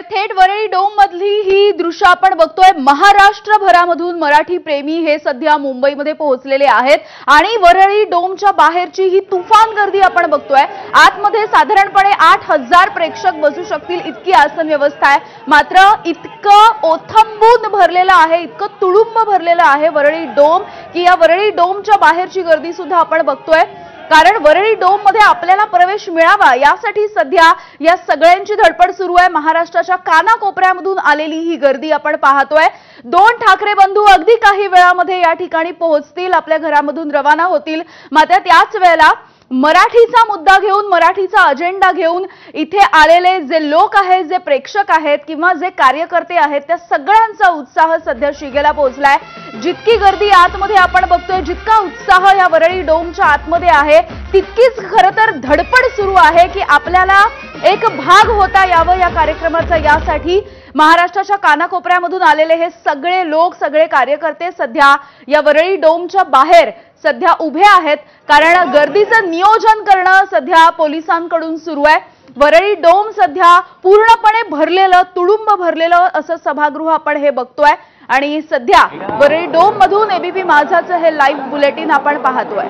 थेट वरळी डोम मधली ही दृश्य आपण बघतोय। महाराष्ट्रभरामधून मराठी प्रेमी हे सध्या मुंबईमध्ये पोहोचलेले आहेत आणि वरळी डोमच्या बाहेरची ही तुफान गर्दी आपण बघतोय। आतमध्ये साधारणपणे 8000 प्रेक्षक बसू शकतील इतकी आसन व्यवस्था आहे। मात्र इतकं ओथंबून भरलेलं आहे, इतकं तुडुंब भरलेलं आहे वरळी डोम की या वरळी डोमच्या बाहेरची गर्दी सुद्धा आपण बघतोय। कारण वरळी डोम मध्ये आपल्याला प्रवेश मिळावा यासाठी सध्या या सगळ्यांची धडपड सुरू आहे। महाराष्ट्राच्या कानाकोपऱ्यामधून आलेली ही गर्दी आपण पाहतोय। 2 ठाकरे बंधू अगदी काही वेळामध्ये या ठिकाणी पोहोचतील, आपल्या घरामधून रवाना होतील। मात्र त्याच वेळेला मराठीचा मुद्दा घेऊन, मराठीचा अजेंडा घेऊन इथे आलेले जे लोक आहेत, जे प्रेक्षक आहेत किंवा जे कार्यकर्ते आहेत, त्या सगळ्यांचा उत्साह सध्या शिगेला पोहोचलाय। जितकी गर्दी आतमध्ये आपण बघतोय, जितका उत्साह या वरळी डोमच्या आतमध्ये आहे, तितकीच खरं तर धडपड सुरू आहे की आपल्याला एक भाग होता यावं या कार्यक्रमाचा। यासाठी महाराष्ट्राच्या कानाकोपऱ्यामधून आलेले हे सगळे लोक, सगळे कार्यकर्ते सध्या या वरळी डोमच्या बाहेर सध्या उभे आहेत। कारण गर्दीचं नियोजन करणं सध्या पोलिसांकडून सुरू आहे। वरळी डोम सध्या पूर्णपणे भरलेलं, तुडुंब भरलेलं असं सभागृह आपण हे बघतोय आणि सध्या वरळी डोम मधून एबीपी माझाचं हे लाईव्ह बुलेटिन आपण पाहतोय।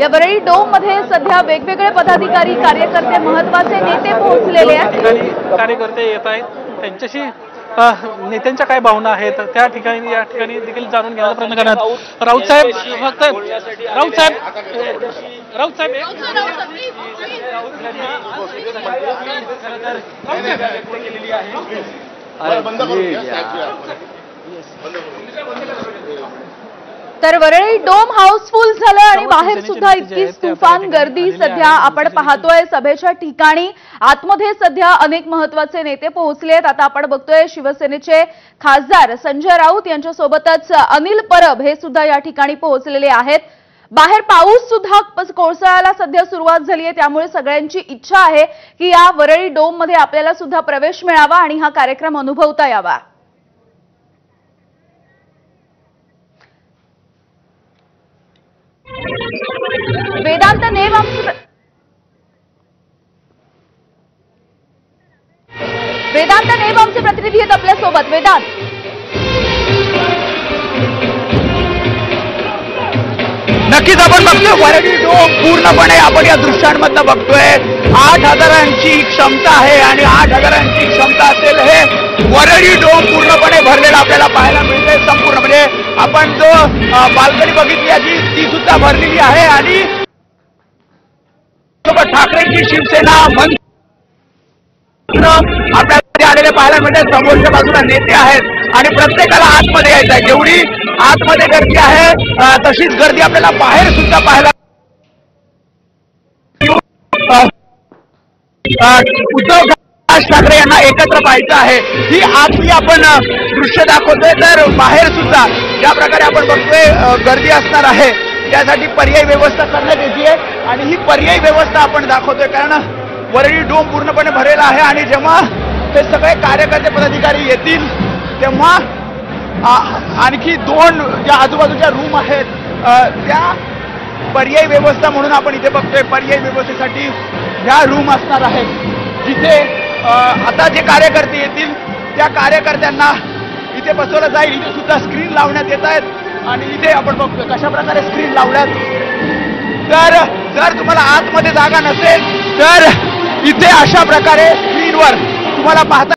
या वरळी डोम मध्ये सध्या वेगवेगळे पदाधिकारी, कार्यकर्ते, महत्त्वाचे नेते पोहोचलेले आहेत। कार्यकर्ते येत आहेत, त्यांच्याशी नेत्यांच्या काय भावना आहेत त्या ठिकाणी या ठिकाणी देखील जाणून घेण्याचा प्रयत्न करण्यात। राऊत साहेब फक्त राऊत साहेब तर वरळी डोम हाऊसफुल झालं आणि बाहेर सुद्धा इतकीच तुफान गर्दी सध्या आपण पाहतोय। सभेच्या ठिकाणी आतमध्ये सध्या अनेक महत्त्वाचे नेते पोहोचले आहेत। आता आपण बघतोय शिवसेनेचे खासदार संजय राऊत यांच्यासोबतच अनिल परब हे सुद्धा या ठिकाणी पोहोचलेले आहेत। बाहेर पाऊस सुद्धा कोसळायला सध्या सुरुवात झाली आहे, त्यामुळे सगळ्यांची इच्छा आहे की या वरळी डोम मध्ये आपल्याला सुद्धा प्रवेश मिळावा आणि हा कार्यक्रम अनुभवता यावा। वेदांत नेब आमचे प्रतिनिधी आहेत आपल्यासोबत। वेदांत, नक्कीच आपण बघतोय वरळी डोम पूर्णपणे आपण या दृश्यांमधनं बघतोय। 8000ची क्षमता आहे आणि 8000ची क्षमता असेल हे वरळी डोम पूर्णपणे भरलेला आपल्याला पाहायला मिळते। संपूर्ण म्हणजे आपण जो बाल्कनी बघितली आहे ती सुद्धा भरलेली आहे आणि ठाकरेंची शिवसेना आपल्याला आलेले पाहायला मिळते। समोरच्या बाजूला नेते आहेत आणि प्रत्येकाला आतमध्ये यायचं आहे। जेवढी आतमध्ये गर्दी आहे तशीच गर्दी आपल्याला बाहेर सुद्धा पाहायला। उद्धव ठाकरे यांना एकत्र पाहायचं आहे ही आतली आपण दृश्य दाखवतोय। तर बाहेर सुद्धा ज्या प्रकारे आपण बघतोय गर्दी असणार आहे, त्यासाठी पर्यायी व्यवस्था करण्यात येते आणि ही पर्यायी व्यवस्था आपण दाखवतोय। कारण वरळी डोम पूर्णपणे भरलेला आहे आणि जेव्हा हे सगळे कार्यकर्ते, पदाधिकारी येतील तेव्हा आणखी 2 ज्या आजूबाजूच्या रूम आहेत त्या पर्यायी व्यवस्था म्हणून आपण इथे बघतोय। पर्यायी व्यवस्थेसाठी ह्या रूम असणार आहेत जिथे आता जे कार्यकर्ते येतील त्या कार्यकर्त्यांना इथे बसवलं जाईल। इथे सुद्धा स्क्रीन लावण्यात येत आहेत आणि इथे आपण बघतोय कशा प्रकारे स्क्रीन लावल्यात। तर जर तुम्हाला आतमध्ये जागा नसेल तर इथे अशा प्रकारे स्क्रीनवर तुम्हाला पाहता